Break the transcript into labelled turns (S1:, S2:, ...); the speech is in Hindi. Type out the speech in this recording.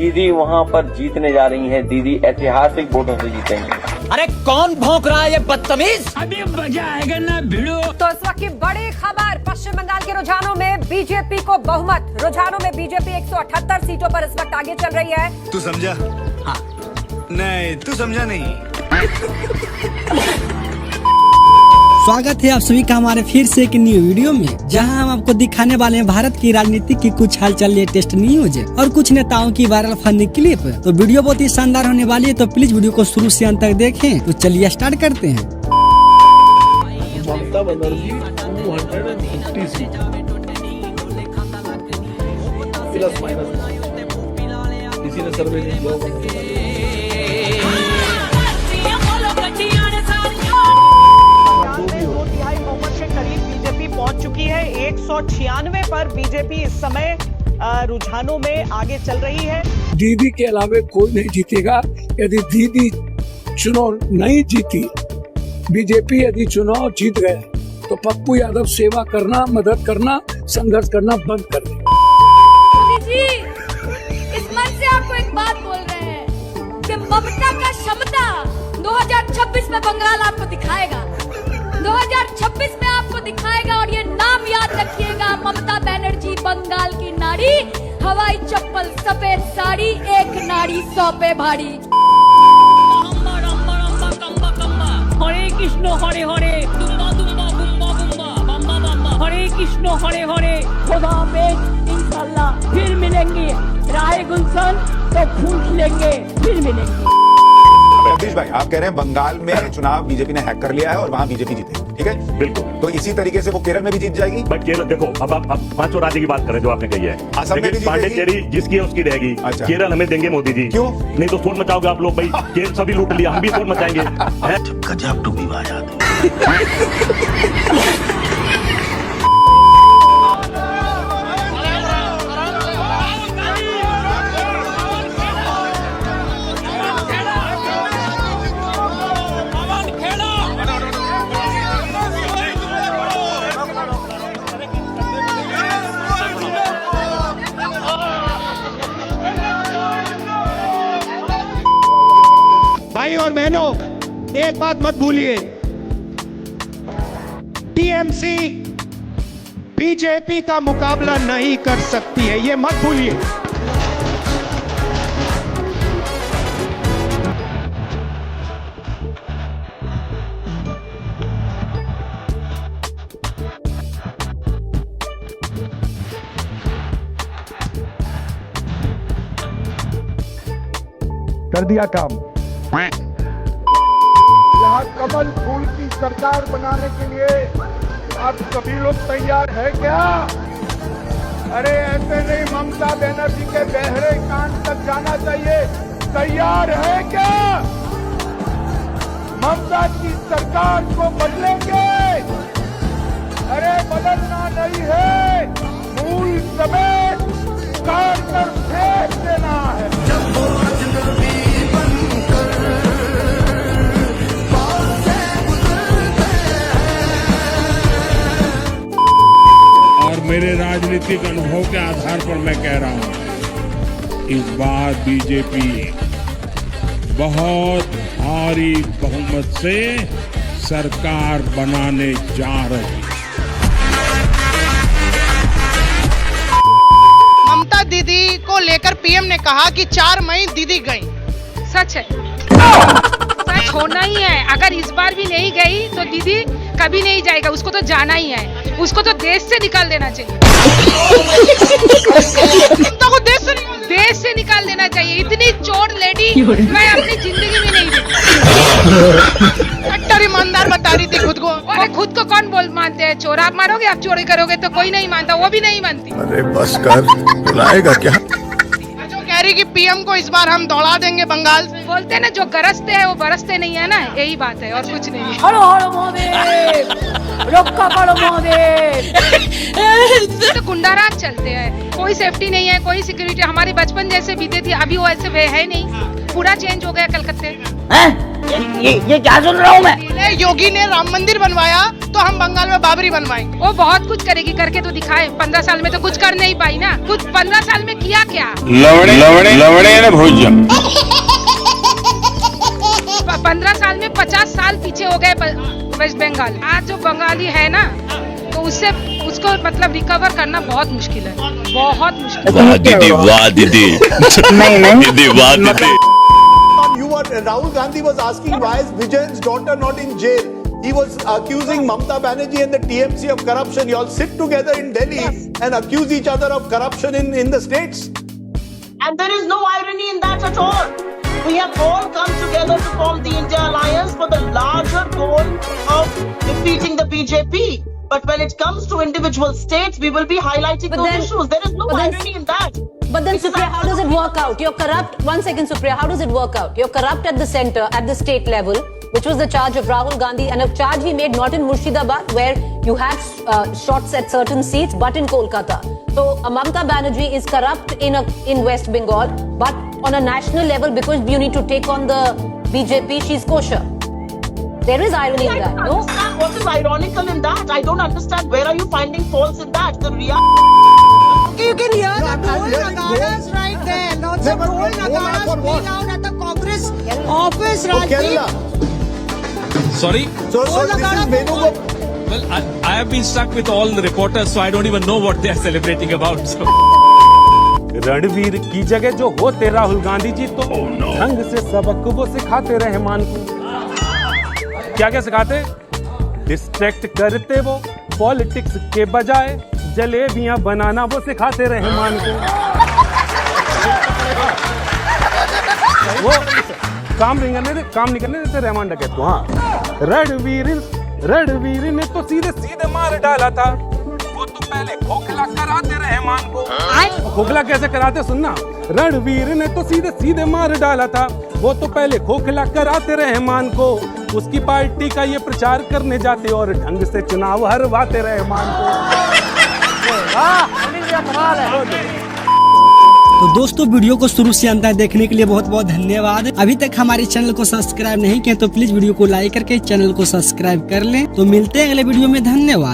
S1: दीदी वहाँ पर जीतने जा रही हैं। दीदी ऐतिहासिक वोटों से जीतेंगे।
S2: अरे कौन भौंक रहा है ये बदतमीज?
S3: अभी मजा आएगा ना भिड़ो।
S4: तो इस वक्त की बड़ी खबर, पश्चिम बंगाल के रुझानों में बीजेपी को बहुमत। रुझानों में बीजेपी 178 सीटों पर इस वक्त आगे चल रही है।
S5: तू समझा? हाँ। नहीं, तू समझा नहीं।
S6: स्वागत है आप सभी का हमारे फिर से एक न्यू वीडियो में, जहां हम आपको दिखाने वाले हैं भारत की राजनीति की कुछ हालचाल, लेटेस्ट न्यूज और कुछ नेताओं की वायरल फनी क्लिप। तो वीडियो बहुत ही शानदार होने वाली है, तो प्लीज वीडियो को शुरू से अंत तक देखें। तो चलिए स्टार्ट करते हैं।
S7: Mamata Banerjee 250 seat plus minus, किसी ने सर्वे नहीं किया।
S8: बीजेपी पहुंच चुकी है 196 पर। बीजेपी इस समय रुझानों में आगे चल रही है।
S7: दीदी के अलावा कोई नहीं जीतेगा। यदि दीदी चुनाव नहीं जीती, बीजेपी यदि चुनाव जीत गए तो पप्पू यादव सेवा करना, मदद करना, संघर्ष करना बंद कर दे।
S9: मोदी जी इस मन से आपको एक बात बोल रहे हैं कि ममता का क्षमता 2026 में बंगाल आपको दिखाएगा। 2026 में आपको दिखाएगा। और ये नाम याद रखिएगा, ममता बनर्जी बंगाल की नारी, हवाई चप्पल सफेद साड़ी, एक नारी 100 पे भारी।
S3: हरे कृष्ण हरे हरे, दुम्बा दुम्बा बुम्बा बुम्बा, बम्बा बम्बा। हरे कृष्ण हरे हरे, खुदा हाफिज, इंशाल्लाह फिर मिलेंगे। राहे गुलशन तो फूल खिलेंगे, फिर मिलेंगे।
S10: जगदीश भाई, आप कह रहे हैं बंगाल में चुनाव बीजेपी ने हैक कर लिया है और वहाँ बीजेपी जीतेगी, ठीक है? बिल्कुल। तो इसी तरीके से वो केरल में भी जीत जाएगी।
S11: बट केरल देखो, अब आप पांचों राज्य की बात करें जो आपने कही है।
S10: असम में भी
S11: पांडिचेरी जिसकी है उसकी रहेगी।
S10: अच्छा।
S11: केरल हमें देंगे मोदी जी।
S10: क्यों?
S11: नहीं तो शोर मचाओगे आप लोग भाई। केरल सभी लूट लिया, हम भी शोर मचाएंगे।
S5: गजब टू विवाह याद।
S12: भाई और बहनों, एक बात मत भूलिए, टीएमसी बीजेपी का मुकाबला नहीं कर सकती है, ये मत भूलिए। कर दिया काम।
S7: यहाँ कमल फूल की सरकार बनाने के लिए आप सभी लोग तैयार है क्या? अरे ऐसे नहीं, ममता बनर्जी के बहरे कान तक जाना चाहिए। तैयार है क्या? ममता की सरकार को बदलेंगे। अरे बदलना नहीं है, मूल समेत कार कर फेंक देना है।
S13: मेरे राजनीतिक अनुभव के आधार पर मैं कह रहा हूं, इस बार बीजेपी बहुत भारी बहुमत से सरकार बनाने जा रही है।
S8: ममता दीदी को लेकर पीएम ने कहा कि 4 मई दीदी गई।
S9: सच है, सच होना ही है। अगर इस बार भी नहीं गई तो दीदी कभी नहीं जाएगा। उसको तो जाना ही है, उसको तो देश से निकाल देना चाहिए। तो देश से निकाल देना चाहिए। इतनी चोर लेडी मैं अपनी जिंदगी में नहीं देखी।
S8: कट्टर ईमानदार बता रही थी खुद को।
S9: अरे खुद को कौन मानते हैं चोर? आप मारोगे, आप चोरी करोगे तो कोई नहीं मानता, वो भी नहीं मानती।
S5: अरे बस कर, बुलाएगा क्या?
S8: जो कह रही कि पीएम को इस बार हम दौड़ा देंगे बंगाल से।
S9: बोलते हैं ना, जो गरजते हैं वो बरसते नहीं है ना, यही बात है और कुछ नहीं।
S3: हरो हरो मोदी, रक्षा करो मोदी।
S9: तो गुंडाराज चलते हैं, कोई सेफ्टी नहीं है, कोई सिक्योरिटी। हमारे बचपन जैसे बीते थी, अभी वो ऐसे वे है नहीं। पूरा चेंज हो गया कलकत्ते।
S3: ये क्या सुन रहा हूँ मैं?
S8: योगी ने राम मंदिर बनवाया,
S14: तो हम बंगाल में बाबरी बनवाएंगे। वो बहुत कुछ करेगी, करके तो दिखाए। 15 साल में तो कुछ कर नहीं पाई ना। कुछ 15 साल में किया क्या?
S13: लवणे ने भोज
S14: 15 साल में 50 साल पीछे हो गए वेस्ट बंगाल। आज जो बंगाली है ना, तो उससे उसको मतलब रिकवर करना बहुत मुश्किल है, बहुत मुश्किल।
S11: वाह दीदी, वाह दीदी, दीदी, वाह दीदी।
S7: Rahul Gandhi was asking why is Vijay's daughter not in jail. He was accusing Mamata Banerjee and the TMC of corruption. You all sit together in Delhi and accuse each other of corruption in the states.
S8: And there is no irony in that at all. We have all come together to form the India Alliance for the larger goal of defeating the BJP. But when it comes to individual states, we will be highlighting those issues. There is no irony in that.
S4: But then, Supriya, how does it work out? You're corrupt. One second, Supriya, how does it work out? You're corrupt at the center, at the state level, which was the charge of Rahul Gandhi, and a charge he made not in Murshidabad, where you had shots at certain seats, but in Kolkata. So, Mamata Banerjee is corrupt in West Bengal, but on a national level, because you need to take on the BJP, she's kosher. There is irony in that, no?
S8: What is ironical in that? I don't understand. Where are you finding faults in that? The
S14: You can hear the whole Nagaras right there. Lots of whole Nagaras playing out at the Congress office, Rajdeep.
S11: Sorry?
S7: So this is Venugopal.
S11: Well, I have been stuck with all the reporters, so I don't even know what they are celebrating about. So.
S13: Ranveer की जगह जो होते राहुल गांधी जी, तो ढंग से सबक वो सिखाते रहमान को। क्या क्या सिखाते? डिस्ट्रैक्ट करते वो पॉलिटिक्स के बजाय, जलेबियां बनाना वो सिखाते रहमान को। वो काम नहीं करने देते रहमान डकैत को। हाँ, रणवीर ने तो सीधे मार डाला था। वो तो पहले खोखला कराते रहमान को। खोखला कैसे कराते सुनना। रणवीर ने तो सीधे मार डाला था। वो तो पहले खोखला कराते रहमान को। उसकी पार्टी का ये प्रचार करने जाते और ढंग से चुनाव हरवाते रहमान को।
S6: तो दोस्तों, वीडियो को शुरू से अंत तक देखने के लिए बहुत बहुत धन्यवाद। अभी तक हमारे चैनल को सब्सक्राइब नहीं किया तो प्लीज वीडियो को लाइक करके चैनल को सब्सक्राइब कर लें। तो मिलते हैं अगले वीडियो में। धन्यवाद।